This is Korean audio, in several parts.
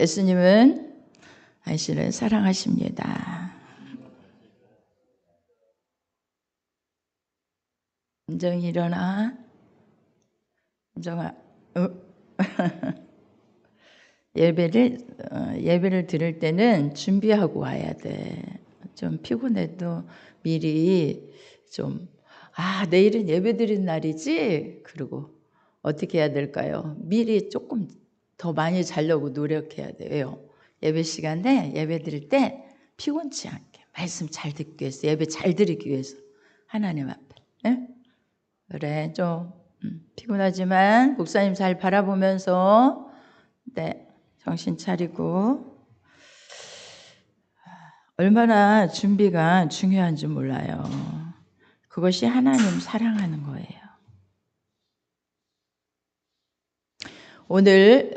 예수님은 당신을 사랑하십니다. 은정이 일어나. 은정아, 예배를 드릴 때는 준비하고 와야 돼. 좀 피곤해도 미리 좀, 내일은 예배 드린 날이지? 그리고 어떻게 해야 될까요? 미리 조금 더 많이 자려고 노력해야 돼요. 예배 시간에 예배 드릴 때 피곤치 않게 말씀 잘 듣기 위해서, 예배 잘 드리기 위해서 하나님 앞에. 네? 그래, 좀 피곤하지만 목사님 잘 바라보면서 정신 차리고. 얼마나 준비가 중요한지 몰라요. 그것이 하나님 사랑하는 거예요. 오늘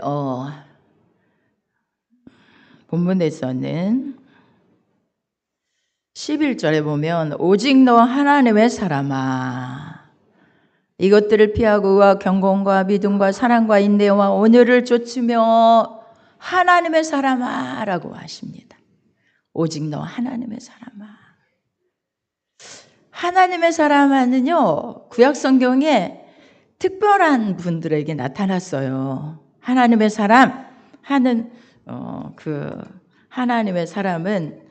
본문에서는 11절에 보면 오직 너 하나님의 사람아 이것들을 피하고 의와 경건과 믿음과 사랑과 인내와 온유를 좇으며 하나님의 사람아 라고 하십니다. 오직 너 하나님의 사람아. 하나님의 사람아는요, 구약 성경에 특별한 분들에게 나타났어요. 하나님의 사람 하는 하나님의 사람은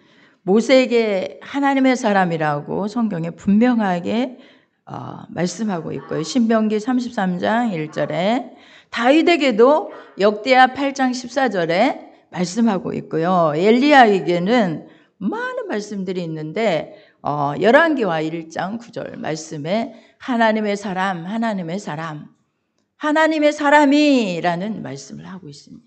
모세에게 하나님의 사람이라고 성경에 분명하게 말씀하고 있고요. 신명기 33장 1절에 다윗에게도 역대하 8장 14절에 말씀하고 있고요. 엘리야에게는 많은 말씀들이 있는데 열왕기와 1장 9절 말씀에 하나님의 사람, 하나님의 사람, 하나님의 사람이라는 말씀을 하고 있습니다.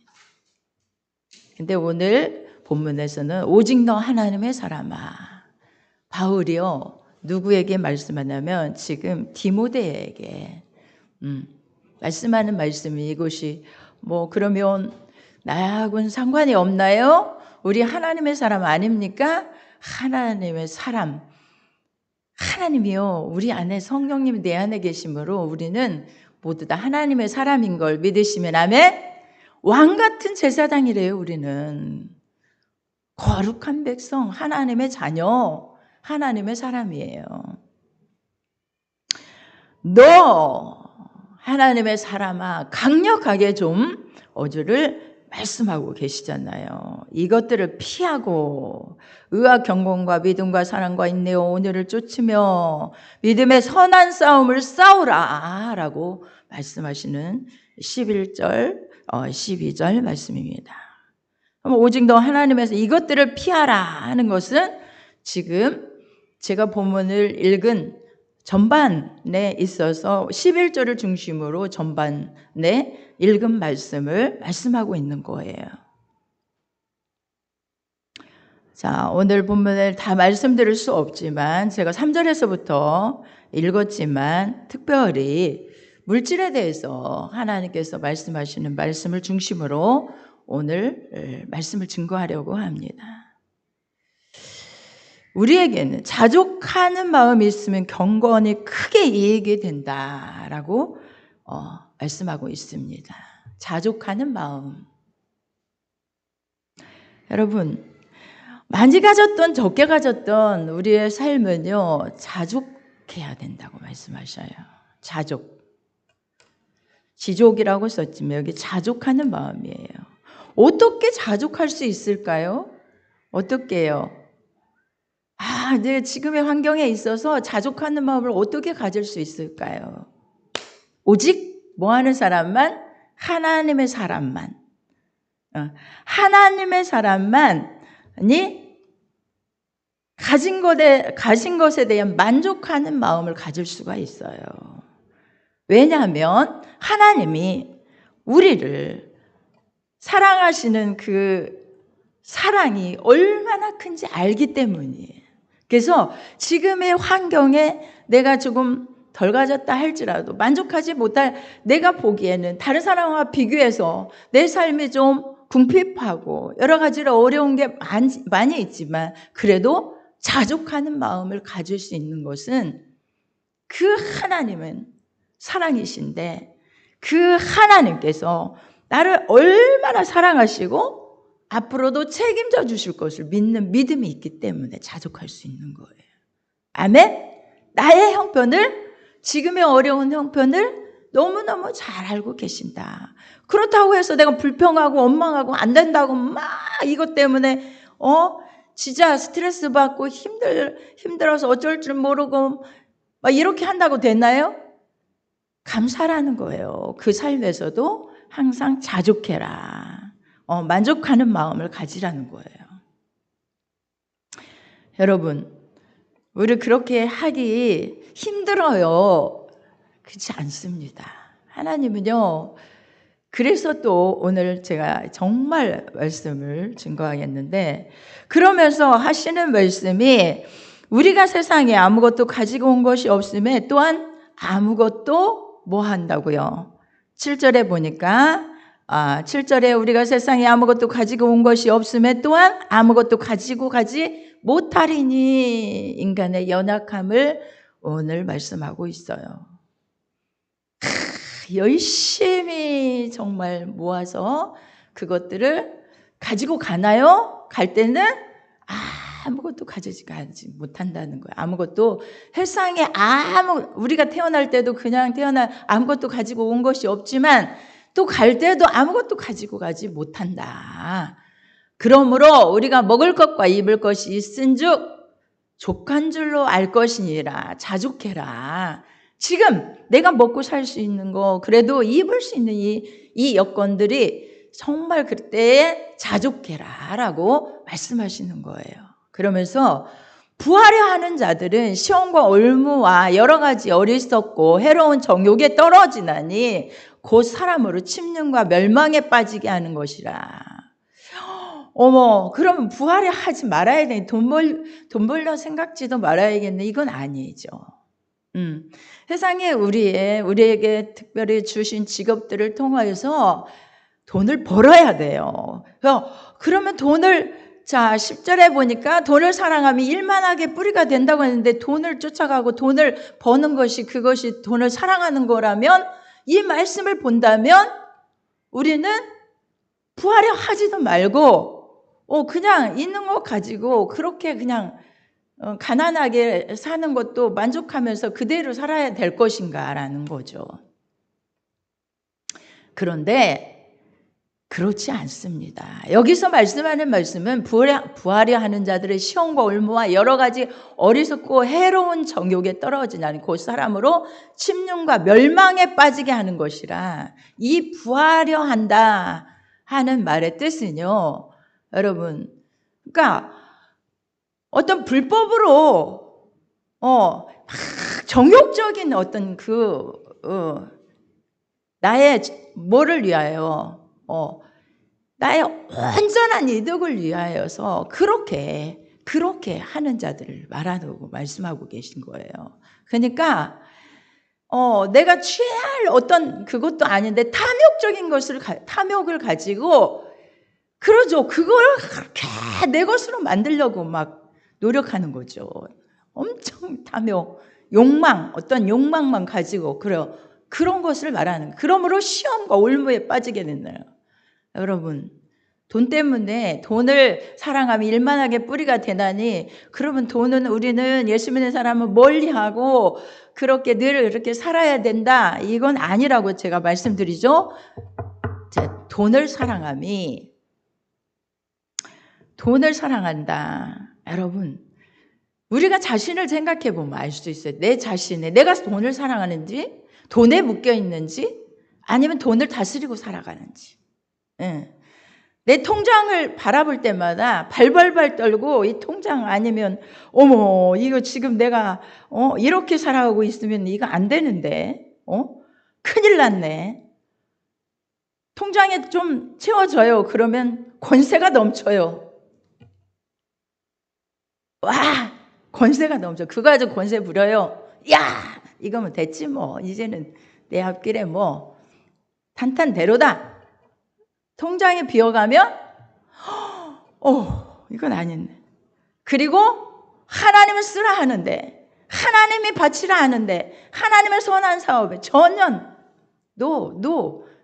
근데 오늘 본문에서는 오직 너 하나님의 사람아. 바울이요, 누구에게 말씀하냐면 지금 디모데에게 말씀하는 말씀이 이것이 그러면 나하고는 상관이 없나요? 우리 하나님의 사람 아닙니까? 하나님의 사람. 하나님이요, 우리 안에 성령님이 내 안에 계심으로 우리는 모두 다 하나님의 사람인 걸 믿으시면 아멘? 왕같은 제사장이래요. 우리는 거룩한 백성, 하나님의 자녀, 하나님의 사람이에요. 너 하나님의 사람아, 강력하게 좀 어조를 말씀하고 계시잖아요. 이것들을 피하고 의와 경건과 믿음과 사랑과 인내와 온유를 쫓으며 믿음의 선한 싸움을 싸우라 라고 말씀하시는 11절 12절 말씀입니다. 오직 너 하나님에서 이것들을 피하라 하는 것은 지금 제가 본문을 읽은 전반에 있어서 11절을 중심으로 전반에 읽은 말씀을 말씀하고 있는 거예요. 자, 오늘 본문을 다 말씀드릴 수 없지만 제가 3절에서부터 읽었지만 특별히 물질에 대해서 하나님께서 말씀하시는 말씀을 중심으로 오늘 말씀을 증거하려고 합니다. 우리에게는 자족하는 마음이 있으면 경건이 크게 이익이 된다라고 말씀하고 있습니다. 자족하는 마음. 여러분, 많이 가졌던 적게 가졌던 우리의 삶은요, 자족해야 된다고 말씀하셔요. 자족. 지족이라고 썼지만 여기 자족하는 마음이에요. 어떻게 자족할 수 있을까요? 어떻게 해요? 내 지금의 환경에 있어서 자족하는 마음을 어떻게 가질 수 있을까요? 오직 뭐 하는 사람만? 하나님의 사람만. 하나님의 사람만이 가진 것에 대한 만족하는 마음을 가질 수가 있어요. 왜냐하면 하나님이 우리를 사랑하시는 그 사랑이 얼마나 큰지 알기 때문이에요. 그래서 지금의 환경에 내가 조금 덜 가졌다 할지라도 만족하지 못할, 내가 보기에는 다른 사람과 비교해서 내 삶이 좀 궁핍하고 여러 가지로 어려운 게 많이 있지만 그래도 자족하는 마음을 가질 수 있는 것은 그 하나님은 사랑이신데 그 하나님께서 나를 얼마나 사랑하시고 앞으로도 책임져 주실 것을 믿는 믿음이 있기 때문에 자족할 수 있는 거예요. 아멘? 나의 형편을, 지금의 어려운 형편을 너무너무 잘 알고 계신다. 그렇다고 해서 내가 불평하고 원망하고 안 된다고 막 이것 때문에 진짜 스트레스 받고 힘들어서 어쩔 줄 모르고 막 이렇게 한다고 되나요? 감사라는 거예요. 그 삶에서도 항상 자족해라. 만족하는 마음을 가지라는 거예요. 여러분, 우리 그렇게 하기 힘들어요. 그렇지 않습니다. 하나님은요, 그래서 또 오늘 제가 정말 말씀을 증거하겠는데, 그러면서 하시는 말씀이 우리가 세상에 아무것도 가지고 온 것이 없음에 또한 아무것도 뭐 한다고요? 7절에 보니까 7절에 우리가 세상에 아무것도 가지고 온 것이 없음에 또한 아무것도 가지고 가지 못하리니, 인간의 연약함을 오늘 말씀하고 있어요. 열심히 정말 모아서 그것들을 가지고 가나요? 갈 때는 아무것도 가지지 못한다는 거예요. 아무것도, 세상에 우리가 태어날 때도 그냥 아무것도 가지고 온 것이 없지만 또 갈 때도 아무것도 가지고 가지 못한다. 그러므로 우리가 먹을 것과 입을 것이 있은즉 족한 줄로 알 것이니라. 자족해라. 지금 내가 먹고 살 수 있는 거, 그래도 입을 수 있는 이 여건들이 정말 그때에 자족해라 라고 말씀하시는 거예요. 그러면서 부하려 하는 자들은 시험과 올무와 여러 가지 어리석고 해로운 정욕에 떨어지나니 곧 사람으로 침륜과 멸망에 빠지게 하는 것이라. 그러면 부하려 하지 말아야 돼. 돈 벌려 생각지도 말아야겠네. 이건 아니죠. 세상에 우리에게 특별히 주신 직업들을 통해서 돈을 벌어야 돼요. 그러면 돈을, 10절에 보니까 돈을 사랑하면 일만하게 뿌리가 된다고 했는데, 돈을 쫓아가고 돈을 버는 것이, 그것이 돈을 사랑하는 거라면, 이 말씀을 본다면 우리는 부하려 하지도 말고 그냥 있는 거 가지고 그렇게 그냥 가난하게 사는 것도 만족하면서 그대로 살아야 될 것인가라는 거죠. 그런데 그렇지 않습니다. 여기서 말씀하는 말씀은 부하려 하는 자들의 시험과 올무와 여러 가지 어리석고 해로운 정욕에 떨어지나니 곧 사람으로 침륜과 멸망에 빠지게 하는 것이라. 이 부하려 한다 하는 말의 뜻은요, 여러분, 그러니까 어떤 불법으로 막 정욕적인 어떤 나의 뭐를 위하여, 나의 온전한 이득을 위하여서 그렇게 하는 자들을 말하고 말씀하고 계신 거예요. 그러니까 내가 취할 어떤 그것도 아닌데 탐욕을 가지고, 그러죠. 그걸 그렇게 내 것으로 만들려고 막 노력하는 거죠. 엄청 탐욕, 욕망, 어떤 욕망만 가지고 그런 것을 말하는, 그러므로 시험과 올무에 빠지게 된다요. 여러분, 돈 때문에 돈을 사랑하면 일만하게 뿌리가 되나니, 그러면 우리는 예수 믿는 사람은 멀리하고 그렇게 늘 이렇게 살아야 된다, 이건 아니라고 제가 말씀드리죠. 돈을 사랑한다. 여러분, 우리가 자신을 생각해 보면 알 수 있어요. 내가 돈을 사랑하는지, 돈에 묶여 있는지, 아니면 돈을 다스리고 살아가는지. 내 통장을 바라볼 때마다 발발발 떨고, 이 통장 아니면 이거 지금 내가 이렇게 살아가고 있으면 이거 안 되는데, 큰일 났네. 통장에 좀 채워져요. 그러면 권세가 넘쳐요. 와, 권세가 넘쳐. 그거 가지고 권세 부려요. 야, 이거면 됐지 뭐. 이제는 내 앞길에 뭐 탄탄대로다. 통장에 비어가면 이건 아닌데. 그리고 하나님을 쓰라 하는데, 하나님이 바치라 하는데, 하나님의 선한 사업에 전혀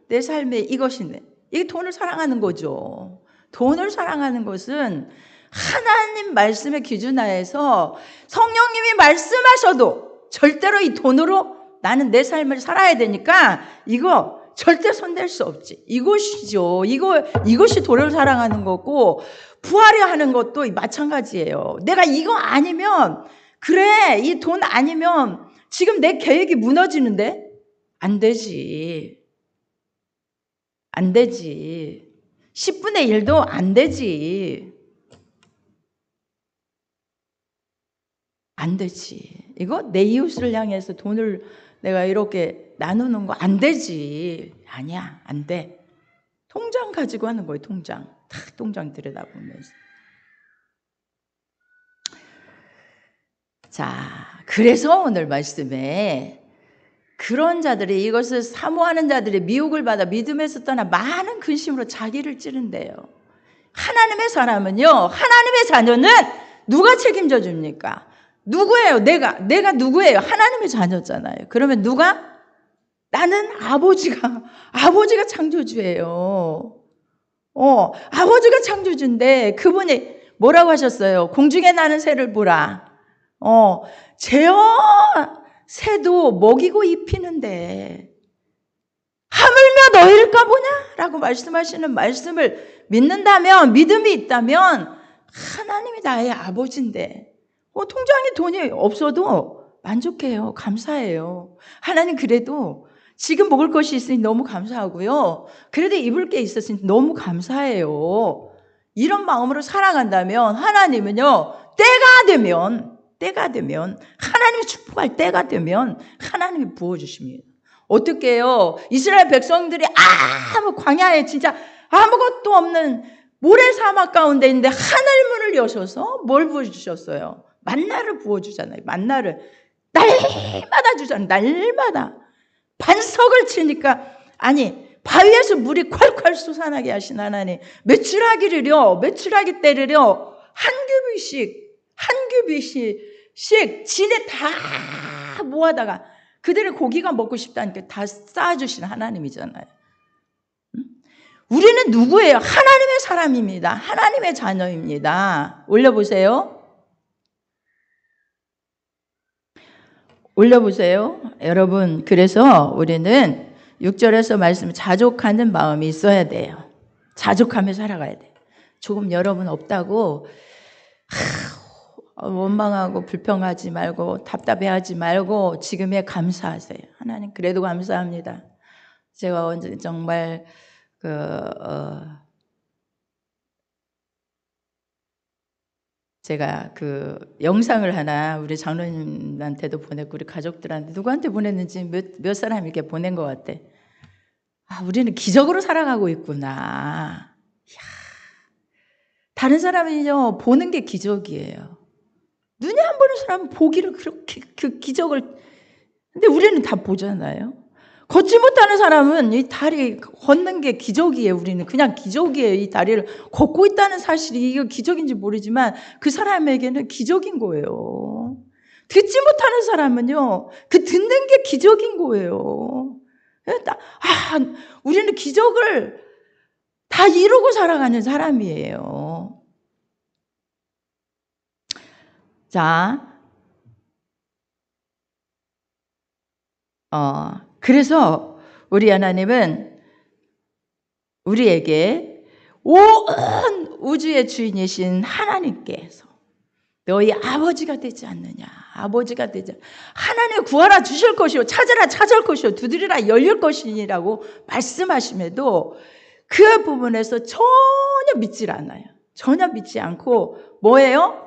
내 삶에 이것이네. 이게 돈을 사랑하는 거죠. 돈을 사랑하는 것은 하나님 말씀의 기준 하에서 성령님이 말씀하셔도 절대로 이 돈으로 나는 내 삶을 살아야 되니까 이거 절대 손댈 수 없지. 이것이죠. 이것이 돈을 사랑하는 거고, 부하려 하는 것도 마찬가지예요. 내가 이거 아니면, 그래, 이 돈 아니면 지금 내 계획이 무너지는데? 안 되지. 안 되지. 10분의 1도 안 되지. 안 되지. 이거 내 이웃을 향해서 돈을 내가 이렇게 나누는 거 안 되지. 아니야, 안 돼. 통장 가지고 하는 거예요, 통장. 탁 통장 들여다보면서. 자, 그래서 오늘 말씀에 그런 자들이, 이것을 사모하는 자들이 미혹을 받아 믿음에서 떠나 많은 근심으로 자기를 찌른대요. 하나님의 사람은요, 하나님의 자녀는 누가 책임져 줍니까? 누구예요? 내가 누구예요? 하나님의 자녀잖아요. 그러면 누가? 나는 아버지가 창조주예요. 아버지가 창조주인데 그분이 뭐라고 하셨어요? 공중에 나는 새를 보라. 새도 먹이고 입히는데 하물며 너희일까 보냐? 라고 말씀하시는 말씀을 믿는다면, 믿음이 있다면 하나님이 나의 아버지인데 통장에 돈이 없어도 만족해요. 감사해요. 하나님 그래도 지금 먹을 것이 있으니 너무 감사하고요. 그래도 입을 게 있었으니 너무 감사해요. 이런 마음으로 살아간다면 하나님은요, 때가 되면 하나님이 축복할 때가 되면 하나님이 부어주십니다. 어떻게 해요? 이스라엘 백성들이 아무 광야에 진짜 아무것도 없는 모래사막 가운데 있는데 하늘문을 여셔서 뭘 부어주셨어요? 만나를 부어주잖아요. 만나를 날마다 주잖아요. 날마다. 반석을 치니까, 아니 바위에서 물이 콸콸 솟아나게 하신 하나님, 메추라기 때를요 한 규빗씩 진에 다 모아다가 그들의 고기가 먹고 싶다니까 다 쌓아주신 하나님이잖아요. 우리는 누구예요? 하나님의 사람입니다. 하나님의 자녀입니다. 올려보세요. 여러분, 그래서 우리는 6절에서 말씀, 자족하는 마음이 있어야 돼요. 자족하며 살아가야 돼요. 조금 여러분 없다고 원망하고 불평하지 말고 답답해하지 말고 지금에 감사하세요. 하나님 그래도 감사합니다. 제가 정말 제가 영상을 하나 우리 장로님한테도 보냈고 우리 가족들한테, 누구한테 보냈는지 몇 사람에게 보낸 것 같아. 우리는 기적으로 살아가고 있구나. 이야, 다른 사람은요 보는 게 기적이에요. 눈이 안 보는 사람은 보기를 그렇게 기적을, 근데 우리는 다 보잖아요. 걷지 못하는 사람은 이 다리 걷는 게 기적이에요. 우리는 그냥 기적이에요. 이 다리를 걷고 있다는 사실이 이거 기적인지 모르지만 그 사람에게는 기적인 거예요. 듣지 못하는 사람은요, 그 듣는 게 기적인 거예요. 우리는 기적을 다 이루고 살아가는 사람이에요. 자, 그래서 우리 하나님은 우리에게 온 우주의 주인이신 하나님께서 너희 아버지가 되지 않느냐. 아버지가 되지 않느냐. 하나님 구하라 주실 것이요, 찾으라 찾을 것이요, 두드리라 열릴 것이니라고 말씀하심에도 그 부분에서 전혀 믿질 않아요. 전혀 믿지 않고 뭐예요?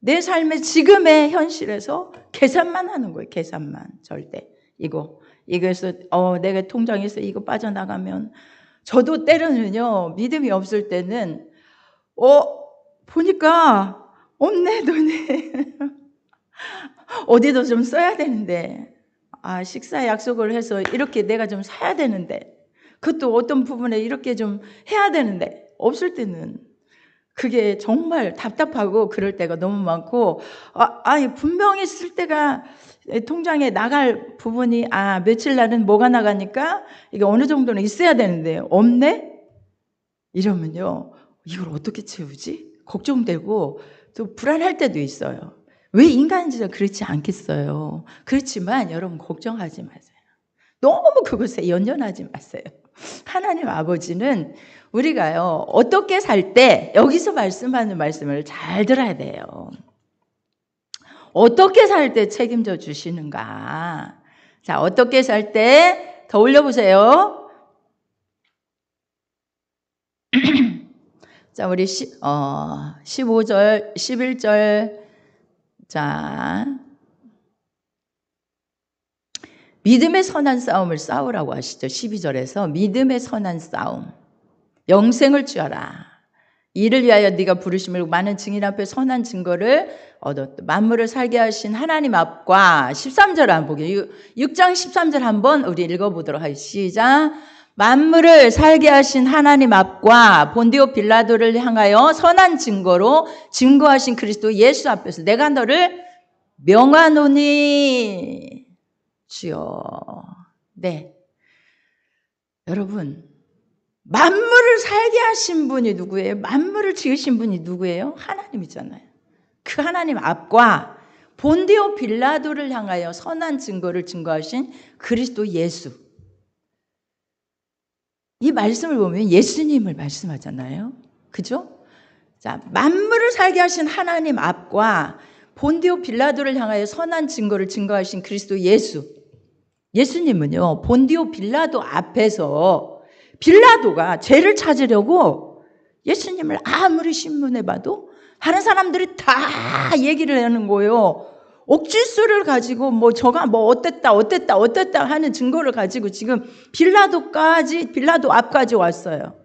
내 삶의 지금의 현실에서 계산만 하는 거예요. 계산만. 절대. 이것을 내가 통장에서 이거 빠져나가면, 저도 때로는요 믿음이 없을 때는 보니까 없네 돈이 어디도 좀 써야 되는데, 식사 약속을 해서 이렇게 내가 좀 사야 되는데, 그것도 어떤 부분에 이렇게 좀 해야 되는데, 없을 때는 그게 정말 답답하고 그럴 때가 너무 많고, 분명히 쓸 때가 통장에 나갈 부분이 며칠 날은 뭐가 나가니까 이게 어느 정도는 있어야 되는데 없네? 이러면요, 이걸 어떻게 채우지? 걱정되고 또 불안할 때도 있어요. 왜 인간인지도 그렇지 않겠어요. 그렇지만 여러분 걱정하지 마세요. 너무 그것에 연연하지 마세요. 하나님 아버지는 우리가요, 어떻게 살 때, 여기서 말씀하는 말씀을 잘 들어야 돼요. 어떻게 살 때 책임져 주시는가. 자, 어떻게 살 때 더 올려보세요. 자, 우리 15절, 11절. 자, 믿음의 선한 싸움을 싸우라고 하시죠. 12절에서 믿음의 선한 싸움. 영생을 취하라. 이를 위하여 네가 부르심을 많은 증인 앞에 선한 증거를 얻었다. 만물을 살게 하신 하나님 앞과 13절 한번 보게요. 6장 13절 한번 우리 읽어보도록 하겠습니다. 시작. 만물을 살게 하신 하나님 앞과 본디오 빌라도를 향하여 선한 증거로 증거하신 그리스도 예수 앞에서 내가 너를 명하노니 주여. 네, 여러분, 만물을 살게 하신 분이 누구예요? 만물을 지으신 분이 누구예요? 하나님이잖아요. 그 하나님 앞과 본디오 빌라도를 향하여 선한 증거를 증거하신 그리스도 예수. 이 말씀을 보면 예수님을 말씀하잖아요. 그죠? 자, 만물을 살게 하신 하나님 앞과 본디오 빌라도를 향하여 선한 증거를 증거하신 그리스도 예수. 예수님은요, 본디오 빌라도 앞에서 빌라도가 죄를 찾으려고 예수님을 아무리 신문해봐도 다른 사람들이 다 얘기를 하는 거예요. 옥질수를 가지고 저가 어땠다 하는 증거를 가지고 지금 빌라도 앞까지 왔어요.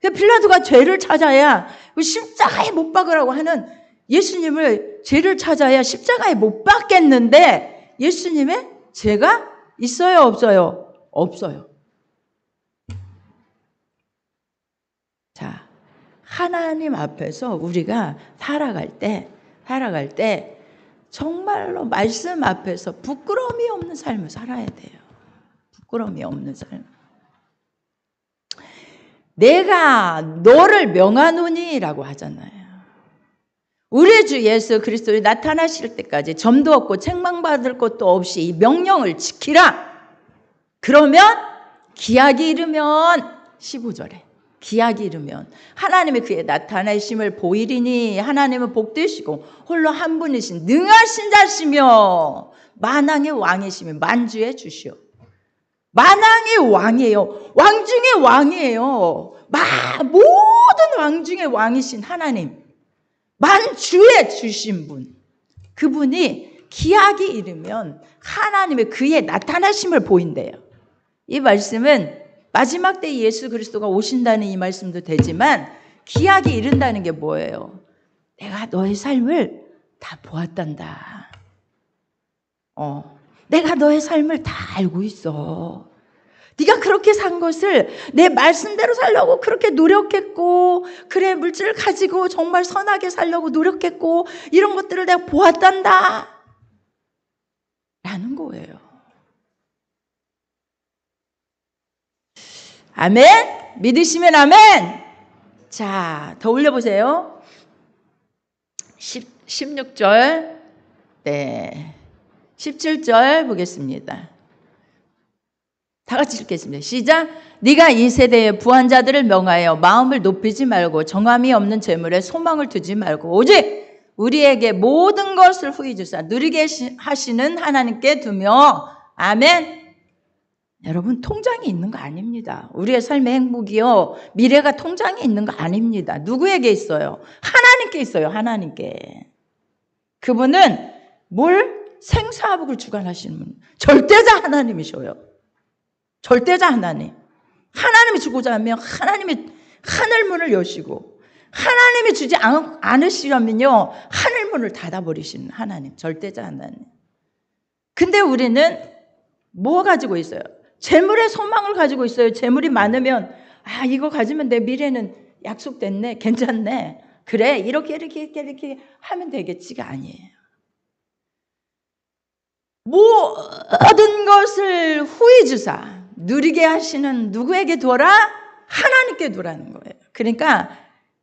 빌라도가 죄를 찾아야 십자가에 못 박으라고 하는 예수님을 죄를 찾아야 십자가에 못 박겠는데 예수님의 죄가 있어요, 없어요? 없어요. 자, 하나님 앞에서 우리가 살아갈 때 정말로 말씀 앞에서 부끄러움이 없는 삶을 살아야 돼요. 부끄러움이 없는 삶. 내가 너를 명하노니라고 하잖아요. 우리 주 예수 그리스도를 나타나실 때까지 점도 없고 책망받을 것도 없이 이 명령을 지키라. 그러면 기약이 이르면 15절에 기약이 이르면 하나님의 그의 나타나심을 보이리니 하나님은 복되시고 홀로 한 분이신 능하신 자시며 만왕의 왕이시며 만주의 주시오. 만왕의 왕이에요. 왕 중의 왕이에요. 모든 왕 중의 왕이신 하나님, 만주의 주신 분, 그분이 기약이 이르면 하나님의 그의 나타나심을 보인대요. 이 말씀은 마지막 때 예수 그리스도가 오신다는 이 말씀도 되지만 기약이 이른다는 게 뭐예요? 내가 너의 삶을 다 보았단다. 내가 너의 삶을 다 알고 있어. 네가 그렇게 산 것을 내 말씀대로 살려고 그렇게 노력했고, 그래 물질을 가지고 정말 선하게 살려고 노력했고, 이런 것들을 내가 보았단다 라는 거예요. 아멘? 믿으시면 아멘? 자, 더 올려보세요. 16절, 네, 17절 보겠습니다. 다 같이 읽겠습니다. 시작. 네가 이 세대의 부한 자들을 명하여 마음을 높이지 말고 정함이 없는 재물에 소망을 두지 말고 오직 우리에게 모든 것을 후히 주사 누리게 하시는 하나님께 두며 아멘. 여러분, 통장이 있는 거 아닙니다. 우리의 삶의 행복이요, 미래가 통장에 있는 거 아닙니다. 누구에게 있어요? 하나님께 있어요. 하나님께. 그분은 생사화복을 주관하시는 분, 절대자 하나님이셔요. 절대자 하나님. 하나님이 주고자 하면 하나님이 하늘문을 여시고, 하나님이 주지 않으시려면요 하늘문을 닫아버리시는 하나님, 절대자 하나님. 근데 우리는 뭐 가지고 있어요? 재물의 소망을 가지고 있어요. 재물이 많으면 이거 가지면 내 미래는 약속됐네, 괜찮네, 그래 이렇게 하면 되겠지가 아니에요. 모든 것을 후히 주사 누리게 하시는 누구에게 두어라? 하나님께 두라는 거예요. 그러니까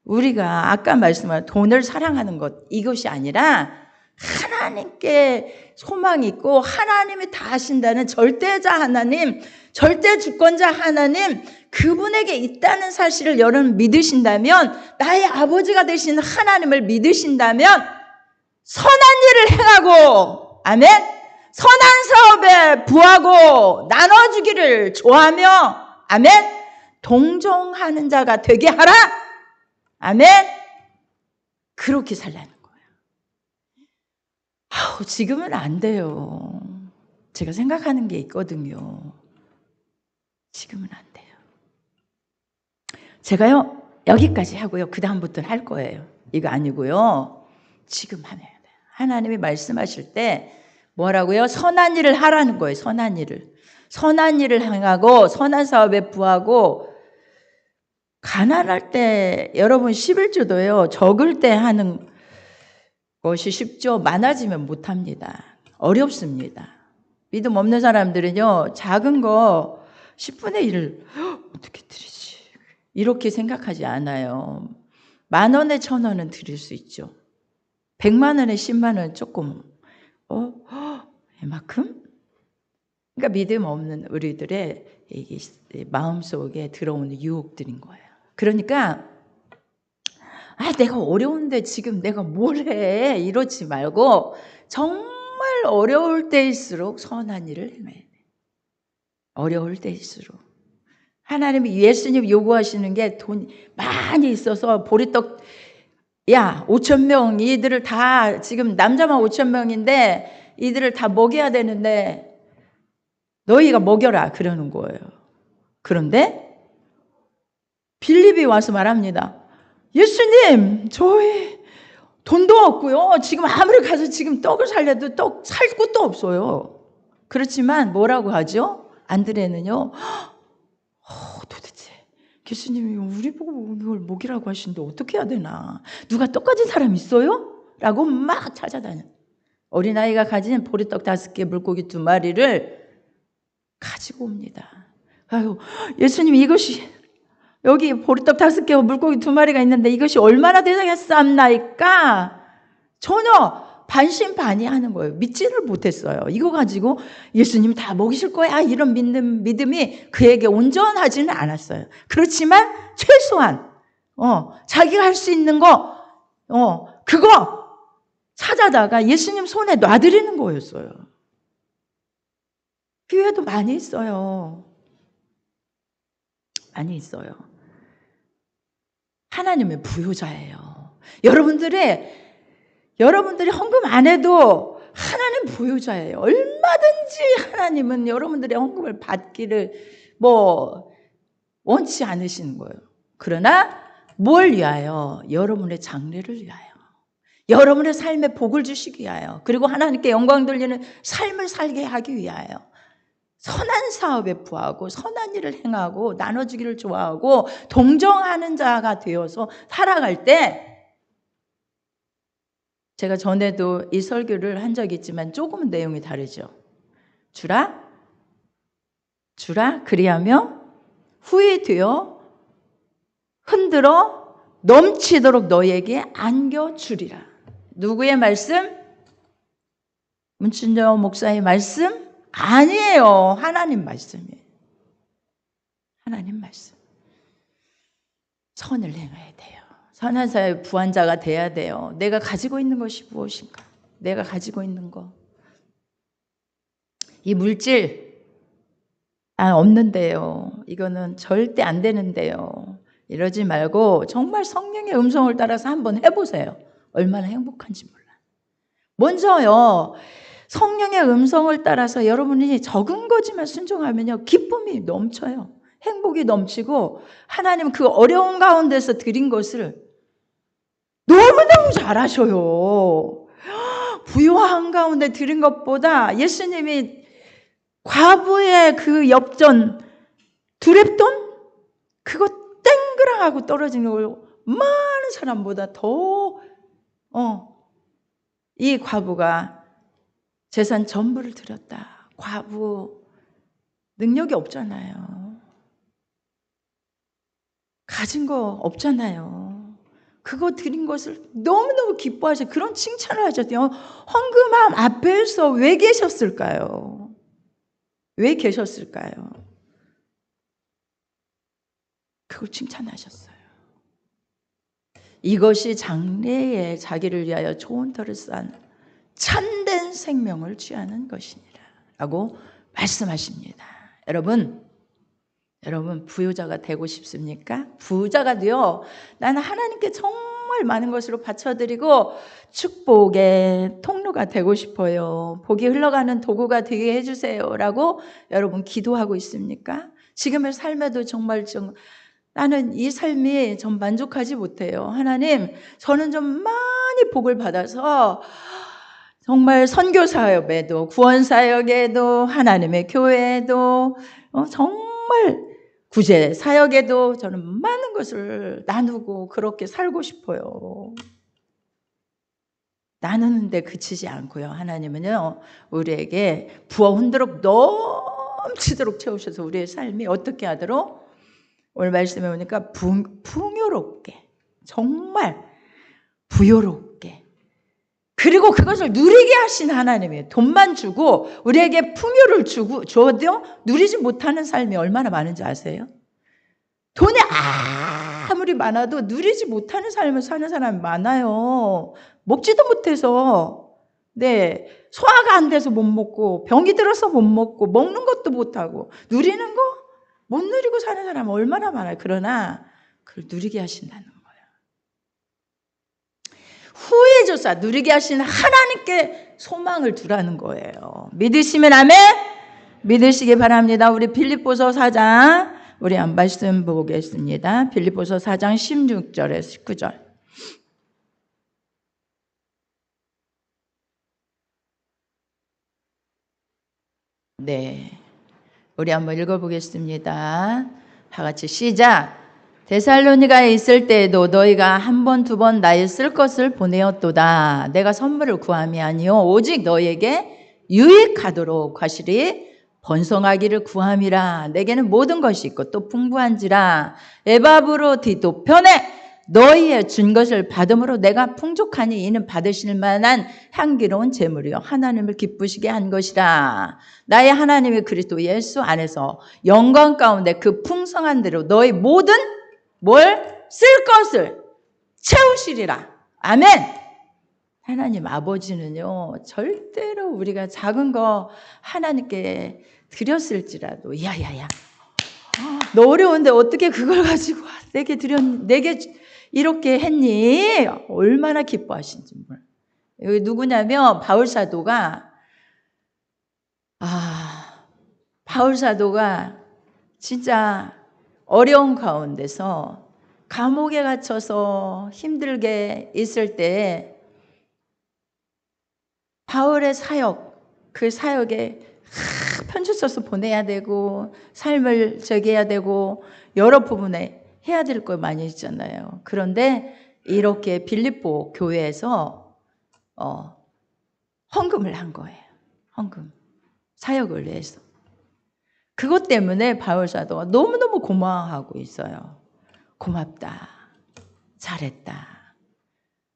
우리가 아까 말씀한 돈을 사랑하는 것, 이것이 아니라 하나님께 소망이 있고 하나님이 다 하신다는 절대자 하나님, 절대 주권자 하나님, 그분에게 있다는 사실을 여러분 믿으신다면, 나의 아버지가 되신 하나님을 믿으신다면 선한 일을 행하고, 아멘, 선한 사업에 부하고 나눠주기를 좋아하며, 아멘, 동정하는 자가 되게 하라, 아멘. 그렇게 살라는 거예요. 지금은 안 돼요. 제가 생각하는 게 있거든요. 지금은 안 돼요. 제가요, 여기까지 하고요, 그 다음부터는 할 거예요. 이거 아니고요, 지금 하면 돼요. 하나님이 말씀하실 때 뭐라고요? 선한 일을 하라는 거예요. 선한 일을. 선한 일을 행하고 선한 사업에 부하고, 가난할 때 여러분 11조도요, 적을 때 하는 것이 쉽죠. 많아지면 못합니다. 어렵습니다. 믿음 없는 사람들은요, 작은 거 10분의 1을 어떻게 드리지? 이렇게 생각하지 않아요. 10,000원에 1,000원은 드릴 수 있죠. 100만 원에 10만 원 조금, 이만큼? 그러니까 믿음 없는 우리들의 이게 마음속에 들어오는 유혹들인 거예요. 그러니까 내가 어려운데 지금 내가 뭘 해, 이러지 말고 정말 어려울 때일수록 선한 일을 행해야 돼. 어려울 때일수록. 하나님이 예수님 요구하시는 게 돈이 많이 있어서 보리떡 5,000명, 이들을 다, 지금 남자만 5,000명인데 이들을 다 먹여야 되는데 너희가 먹여라 그러는 거예요. 그런데 빌립이 와서 말합니다. 예수님, 저희 돈도 없고요, 지금 아무리 가서 지금 떡을 살려도 떡 살 곳도 없어요. 그렇지만 뭐라고 하죠? 안드레는요, 도대체 예수님이 우리 보고 이걸 먹이라고 하시는데 어떻게 해야 되나? 누가 떡 가진 사람 있어요? 라고 막 찾아다녀. 어린아이가 가진 보리떡 5개, 물고기 2마리를 가지고 옵니다. 아유, 예수님, 이것이 여기 보리떡 5개와 물고기 2마리가 있는데 이것이 얼마나 되겠습니까? 전혀 반신반의하는 거예요. 믿지를 못했어요. 이거 가지고 예수님 다 먹이실 거야, 이런 믿음이 그에게 온전하지는 않았어요. 그렇지만 최소한 자기가 할 수 있는 거 그거 찾아다가 예수님 손에 놔드리는 거였어요. 교회도 많이 있어요. 많이 있어요. 하나님의 부요자예요. 여러분들이 헌금 안 해도 하나님 부요자예요. 얼마든지 하나님은 여러분들의 헌금을 받기를 원치 않으시는 거예요. 그러나 뭘 위하여? 여러분의 장래를 위하여, 여러분의 삶에 복을 주시기 위하여, 그리고 하나님께 영광 돌리는 삶을 살게 하기 위하여 선한 사업에 부하고 선한 일을 행하고 나눠주기를 좋아하고 동정하는 자가 되어서 살아갈 때, 제가 전에도 이 설교를 한 적이 있지만 조금은 내용이 다르죠. 주라 그리하며 후히 되어 흔들어 넘치도록 너에게 안겨주리라. 누구의 말씀? 문춘정 목사의 말씀? 아니에요. 하나님 말씀이에요. 하나님 말씀. 선을 행해야 돼요. 선한 사회의 부한 자가 돼야 돼요. 내가 가지고 있는 것이 무엇인가? 내가 가지고 있는 거. 이 물질 없는데요. 이거는 절대 안 되는데요. 이러지 말고 정말 성령의 음성을 따라서 한번 해보세요. 얼마나 행복한지 몰라. 먼저요, 성령의 음성을 따라서 여러분이 적은 거지만 순종하면요, 기쁨이 넘쳐요. 행복이 넘치고 하나님 그 어려운 가운데서 드린 것을 너무너무 잘하셔요. 부요한 가운데 드린 것보다 예수님이 과부의 그 엽전 두렙돈, 그거 땡그랑하고 떨어지는 걸 많은 사람보다 더 이 과부가 재산 전부를 드렸다. 과부 능력이 없잖아요. 가진 거 없잖아요. 그거 드린 것을 너무너무 기뻐하셔. 그런 칭찬을 하셨대요. 헌금함 앞에서 왜 계셨을까요? 왜 계셨을까요? 그걸 칭찬하셨어요. 이것이 장래에 자기를 위하여 좋은 터를 쌓은 참된 생명을 취하는 것이니라 라고 말씀하십니다. 여러분 부유자가 되고 싶습니까? 부자가 되어 나는 하나님께 정말 많은 것으로 바쳐드리고 축복의 통로가 되고 싶어요. 복이 흘러가는 도구가 되게 해주세요 라고 여러분 기도하고 있습니까? 지금의 삶에도 정말 나는 이 삶이 좀 만족하지 못해요. 하나님, 저는 좀 많이 복을 받아서 정말 선교사역에도 구원사역에도 하나님의 교회에도 정말 구제 사역에도 저는 많은 것을 나누고 그렇게 살고 싶어요. 나누는데 그치지 않고요. 하나님은요, 우리에게 부어 흔들어 넘치도록 채우셔서 우리의 삶이 어떻게 하도록? 오늘 말씀해 보니까 풍요롭게, 정말 부요롭게, 그리고 그것을 누리게 하신 하나님이에요. 돈만 주고 우리에게 풍요를 줘도 누리지 못하는 삶이 얼마나 많은지 아세요? 돈이 아무리 많아도 누리지 못하는 삶을 사는 사람이 많아요. 먹지도 못해서, 소화가 안 돼서 못 먹고, 병이 들어서 못 먹고, 먹는 것도 못하고, 누리는 거 못 누리고 사는 사람은 얼마나 많아요. 그러나 그걸 누리게 하신다는 거예요. 후회조차 누리게 하시는 하나님께 소망을 두라는 거예요. 믿으시면 아멘? 믿으시기 바랍니다. 우리 빌립보서 4장 우리 한 말씀 보겠습니다. 빌립보서 4장 16절에서 19절. 네, 우리 한번 읽어보겠습니다. 다 같이 시작. 데살로니가에 있을 때에도 너희가 한 번, 두 번 나의 쓸 것을 보내었도다. 내가 선물을 구함이 아니요 오직 너희에게 유익하도록 과실이 번성하기를 구함이라. 내게는 모든 것이 있고 또 풍부한지라. 에바브로디도 편에 너희의 준 것을 받음으로 내가 풍족하니 이는 받으실 만한 향기로운 제물이요 하나님을 기쁘시게 한 것이라. 나의 하나님이 그리스도 예수 안에서 영광 가운데 그 풍성한 대로 너희 모든 뭘 쓸 것을 채우시리라. 아멘. 하나님 아버지는요, 절대로 우리가 작은 거 하나님께 드렸을지라도 야야야, 너 어려운데 어떻게 그걸 가지고 내게 이렇게 했니? 얼마나 기뻐하신지 몰라. 여기 누구냐면 바울 사도가 진짜 어려운 가운데서 감옥에 갇혀서 힘들게 있을 때 바울의 그 사역에 편지 써서 보내야 되고 삶을 해야 되고 여러 부분에 해야 될 거 많이 있잖아요. 그런데 이렇게 빌립보 교회에서 헌금을 한 거예요. 헌금. 사역을 위해서. 그것 때문에 바울 사도가 너무너무 고마워하고 있어요. 고맙다. 잘했다.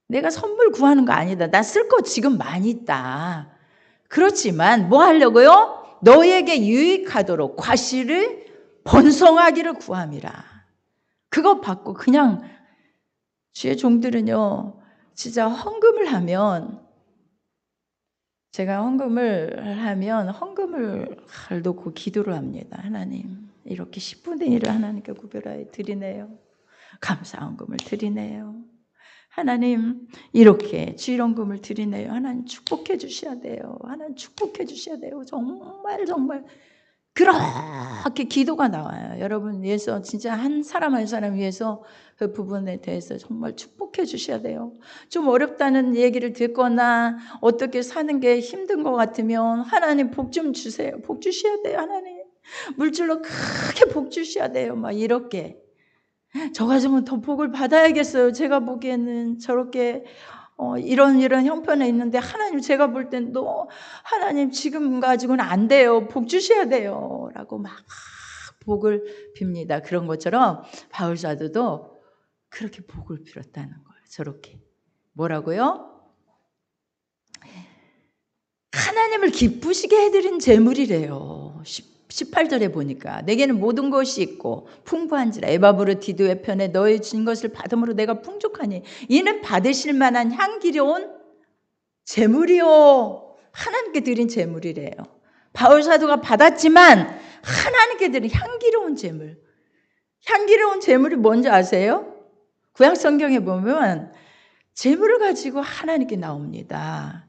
내가 선물 구하는 거 아니다. 나 쓸 거 지금 많이 있다. 그렇지만 뭐 하려고요? 너에게 유익하도록 과실을 번성하기를 구함이라. 그거 받고 그냥 주의 종들은요, 진짜 헌금을 하면, 제가 헌금을 놓고 기도를 합니다. 하나님, 이렇게 10분의 1을 하나님께 구별하여 드리네요. 감사 헌금을 드리네요. 하나님, 이렇게 주일헌금을 드리네요. 하나님 축복해 주셔야 돼요. 하나님 축복해 주셔야 돼요. 정말 그렇게 기도가 나와요. 여러분 위해서, 진짜 한 사람 한 사람 위해서 그 부분에 대해서 정말 축복해 주셔야 돼요. 좀 어렵다는 얘기를 듣거나 어떻게 사는 게 힘든 것 같으면 하나님 복 좀 주세요. 복 주셔야 돼요. 하나님 물질로 크게 복 주셔야 돼요. 막 이렇게. 저 가정은 더 복을 받아야겠어요. 제가 보기에는 저렇게 이런 형편에 있는데 하나님, 제가 볼 땐 하나님 지금 가지고는 안 돼요. 복 주셔야 돼요. 라고 막 복을 빕니다. 그런 것처럼 바울 사도도 그렇게 복을 빌었다는 거예요. 저렇게. 뭐라고요? 하나님을 기쁘시게 해드린 제물이래요. 18절에 보니까 내게는 모든 것이 있고 풍부한지라 에바브로 디도의 편에 너의 준 것을 받음으로 내가 풍족하니 이는 받으실 만한 향기로운 제물이요. 하나님께 드린 제물이래요. 바울 사도가 받았지만 하나님께 드린 향기로운 제물. 향기로운 제물이 뭔지 아세요? 구약 성경에 보면 제물을 가지고 하나님께 나옵니다.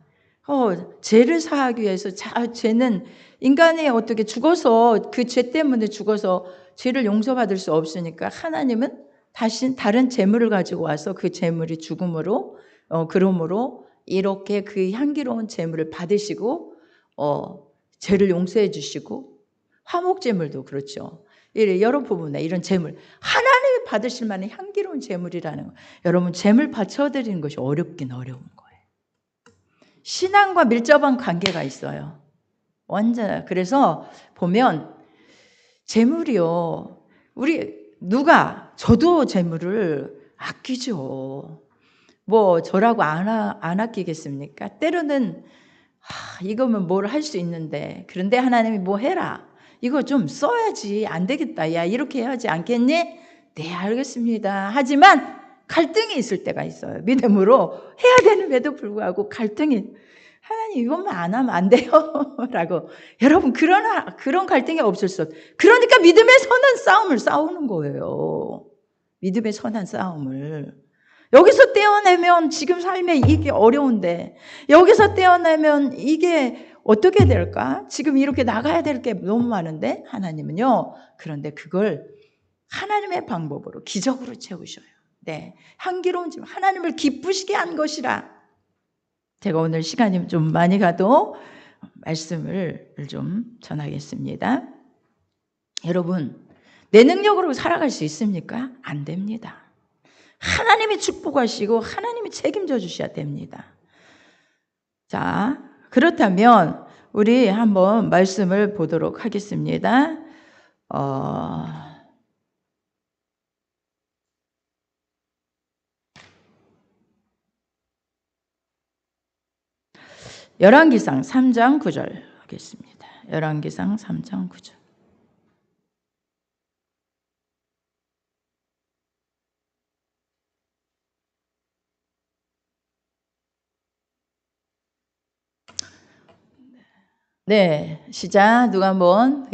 죄를 사하기 위해서 죄는 인간이 어떻게 죽어서 그 죄 때문에 죽어서 죄를 용서받을 수 없으니까 하나님은 다시 다른 제물을 가지고 와서 그 제물이 죽음으로 그러므로 이렇게 그 향기로운 제물을 받으시고 죄를 용서해 주시고 화목제물도 그렇죠. 여러 부분에 이런 제물 하나님이 받으실 만한 향기로운 제물이라는 거. 여러분 제물 바쳐드리는 것이 어렵긴 어려운 거예요. 신앙과 밀접한 관계가 있어요. 완전. 그래서 보면 제물이요. 저도 제물을 아끼죠. 뭐 저라고 안 아끼겠습니까? 때로는 이거면 뭘 할 수 있는데 그런데 하나님이 뭐 해라. 이거 좀 써야지. 안 되겠다. 야 이렇게 해야지 않겠니? 네 알겠습니다. 하지만 갈등이 있을 때가 있어요. 믿음으로 해야 되는데도 불구하고 갈등이 하나님 이것만 안 하면 안 돼요 라고. 여러분 그런 갈등이 없을 수 없어요. 그러니까 믿음의 선한 싸움을 싸우는 거예요. 믿음의 선한 싸움을. 여기서 떼어내면 지금 삶에 이게 어려운데 여기서 떼어내면 이게 어떻게 될까? 지금 이렇게 나가야 될 게 너무 많은데 하나님은요. 그런데 그걸 하나님의 방법으로 기적으로 채우셔요. 네, 향기로운 집 하나님을 기쁘시게 한 것이라. 제가 오늘 시간이 좀 많이 가도 말씀을 좀 전하겠습니다. 여러분 내 능력으로 살아갈 수 있습니까? 안 됩니다. 하나님이 축복하시고 하나님이 책임져 주셔야 됩니다. 자, 그렇다면 우리 한번 말씀을 보도록 하겠습니다. '열왕기상 3장 9절 하겠습니다. '열왕기상 3장 9절. 네, 시작. 누가 한번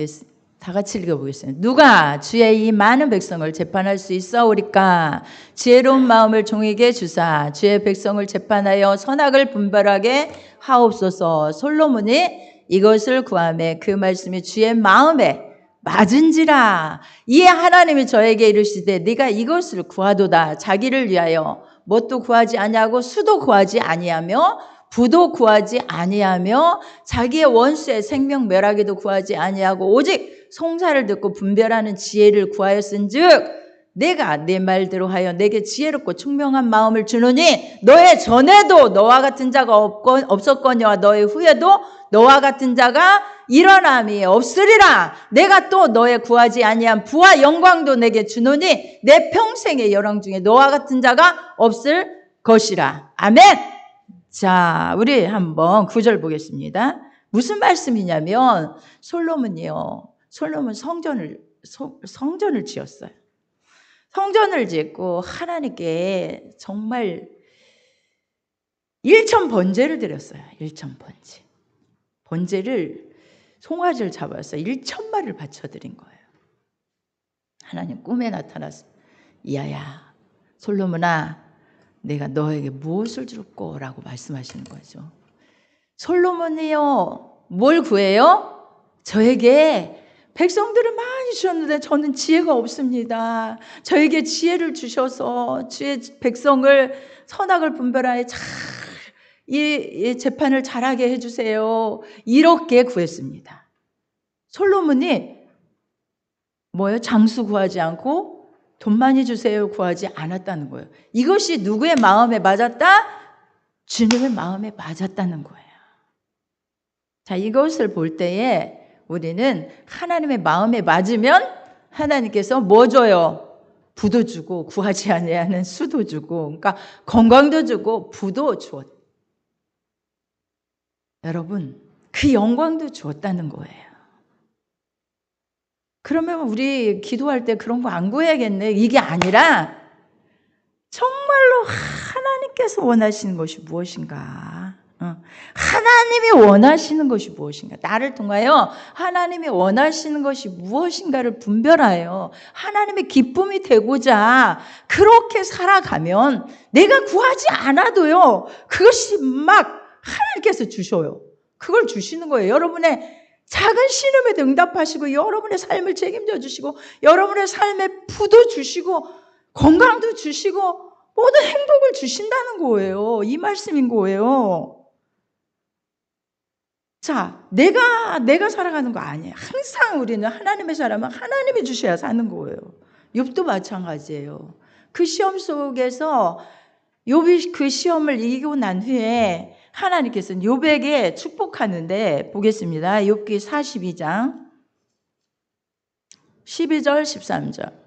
다 같이 읽어보겠습니다. 누가 주의 이 많은 백성을 재판할 수 있사오리까? 지혜로운 마음을 종에게 주사 주의 백성을 재판하여 선악을 분별하게 하옵소서. 솔로몬이 이것을 구하매 그 말씀이 주의 마음에 맞은지라. 이에 하나님이 저에게 이르시되 네가 이것을 구하도다. 자기를 위하여 뭣도 구하지 아니하고 수도 구하지 아니하며 부도 구하지 아니하며 자기의 원수의 생명 멸하기도 구하지 아니하고 오직 송사를 듣고 분별하는 지혜를 구하였은즉 내가 내 말대로 하여 내게 지혜롭고 총명한 마음을 주노니 너의 전에도 너와 같은 자가 없었거니와 너의 후에도 너와 같은 자가 일어남이 없으리라. 내가 또 너의 구하지 아니한 부와 영광도 내게 주노니 내 평생의 열왕 중에 너와 같은 자가 없을 것이라. 아멘. 자, 우리 한번 9절 보겠습니다. 무슨 말씀이냐면 솔로몬이요. 솔로몬 성전을 지었어요. 성전을 짓고 하나님께 정말 1천 번제를 드렸어요. 1천 번제. 번제를 송아지를 잡아서 1천 마리를 바쳐드린 거예요. 하나님 꿈에 나타나서 이하야 솔로몬아 내가 너에게 무엇을 줄까? 라고 말씀하시는 거죠. 솔로몬이요. 뭘 구해요? 저에게 백성들을 많이 주셨는데 저는 지혜가 없습니다. 저에게 지혜를 주셔서 주의 백성을 선악을 분별하여 이 재판을 잘하게 해주세요. 이렇게 구했습니다. 솔로몬이 뭐예요? 장수 구하지 않고 돈 많이 주세요 구하지 않았다는 거예요. 이것이 누구의 마음에 맞았다? 주님의 마음에 맞았다는 거예요. 자, 이것을 볼 때에 우리는 하나님의 마음에 맞으면 하나님께서 뭐 줘요? 부도 주고 구하지 아니하는 수도 주고, 그러니까 건강도 주고 부도 주었. 여러분, 그 영광도 주었다는 거예요. 그러면 우리 기도할 때 그런 거 안 구해야겠네, 이게 아니라 정말로 하나님께서 원하시는 것이 무엇인가? 하나님이 원하시는 것이 무엇인가? 나를 통하여 하나님이 원하시는 것이 무엇인가를 분별하여 하나님의 기쁨이 되고자 그렇게 살아가면 내가 구하지 않아도요, 그것이 막 하나님께서 주셔요. 그걸 주시는 거예요. 여러분의 작은 신음에도 응답하시고, 여러분의 삶을 책임져 주시고, 여러분의 삶에 부도 주시고, 건강도 주시고, 모든 행복을 주신다는 거예요. 이 말씀인 거예요. 자, 내가 살아가는 거 아니에요. 항상 우리는 하나님의 사람은 하나님이 주셔야 사는 거예요. 욥도 마찬가지예요. 그 시험 속에서 욥이 그 시험을 이기고 난 후에 하나님께서는 욥에게 축복하는데, 보겠습니다. 욥기 42장 12절 13절.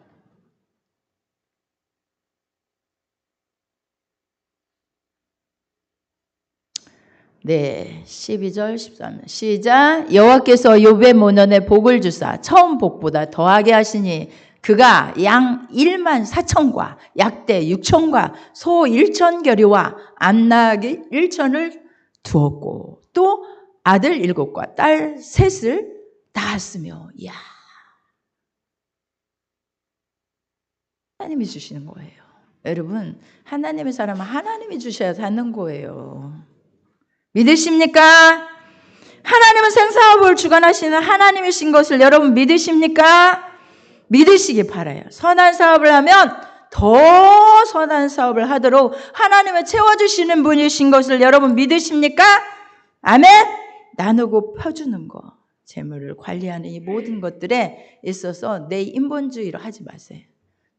네, 12절 13절 시작. 여호와께서 욥의 모난에 복을 주사 처음 복보다 더하게 하시니 그가 양 1만 4천과 약대 6천과 소 1천결이와 암나귀 1천을 두었고, 또 아들 7과 딸 3을 낳았으며. 이야, 하나님이 주시는 거예요. 여러분, 하나님의 사람은 하나님이 주셔야 사는 거예요. 믿으십니까? 하나님은 생사업을 주관하시는 하나님이신 것을 여러분 믿으십니까? 믿으시기 바라요. 선한 사업을 하면 더 선한 사업을 하도록 하나님을 채워주시는 분이신 것을 여러분 믿으십니까? 아멘? 나누고 펴주는 거, 재물을 관리하는 이 모든 것들에 있어서 내 인본주의로 하지 마세요.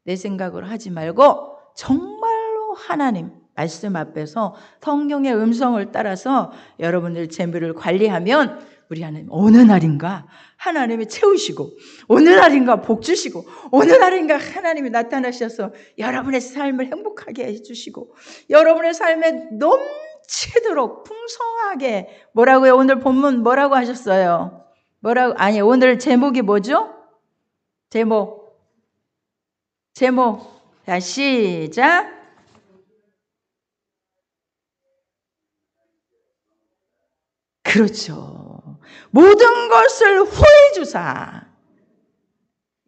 내 생각으로 하지 말고 정말로 하나님 말씀 앞에서 성경의 음성을 따라서 여러분들 재물을 관리하면 우리 하나님 어느 날인가 하나님이 채우시고, 어느 날인가 복 주시고, 어느 날인가 하나님이 나타나셔서 여러분의 삶을 행복하게 해주시고, 여러분의 삶에 넘치도록 풍성하게. 뭐라고요? 오늘 본문 뭐라고 하셨어요? 뭐라고? 아니, 오늘 제목이 뭐죠? 제목. 자, 시작. 그렇죠. 모든 것을 후히 주사.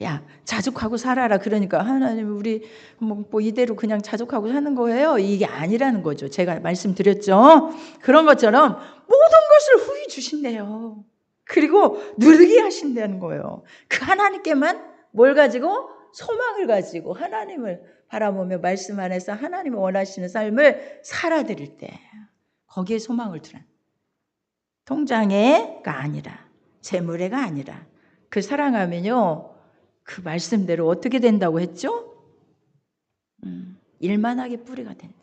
야, 자족하고 살아라. 그러니까 하나님 우리 뭐 이대로 그냥 자족하고 사는 거예요? 이게 아니라는 거죠. 제가 말씀드렸죠. 그런 것처럼 모든 것을 후히 주신대요. 그리고 누리게 하신다는 거예요. 그 하나님께만 뭘 가지고? 소망을 가지고 하나님을 바라보며 말씀 안에서 하나님이 원하시는 삶을 살아드릴 때 거기에 소망을 두는, 통장에가 아니라, 재물에가 아니라, 그 사랑하면요 그 말씀대로 어떻게 된다고 했죠? 일만하게 뿌리가 된다.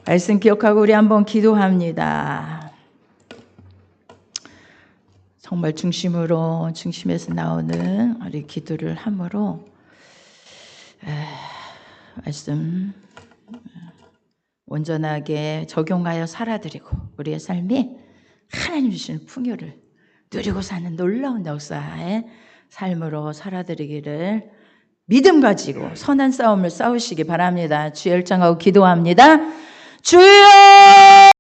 말씀 기억하고 우리 한번 기도합니다. 정말 중심에서 나오는 우리 기도를 함으로 말씀 온전하게 적용하여 살아드리고 우리의 삶이 하나님 주시는 풍요를 누리고 사는 놀라운 역사의 삶으로 살아드리기를 믿음 가지고 선한 싸움을 싸우시기 바랍니다. 주의 열정하고 기도합니다. 주여!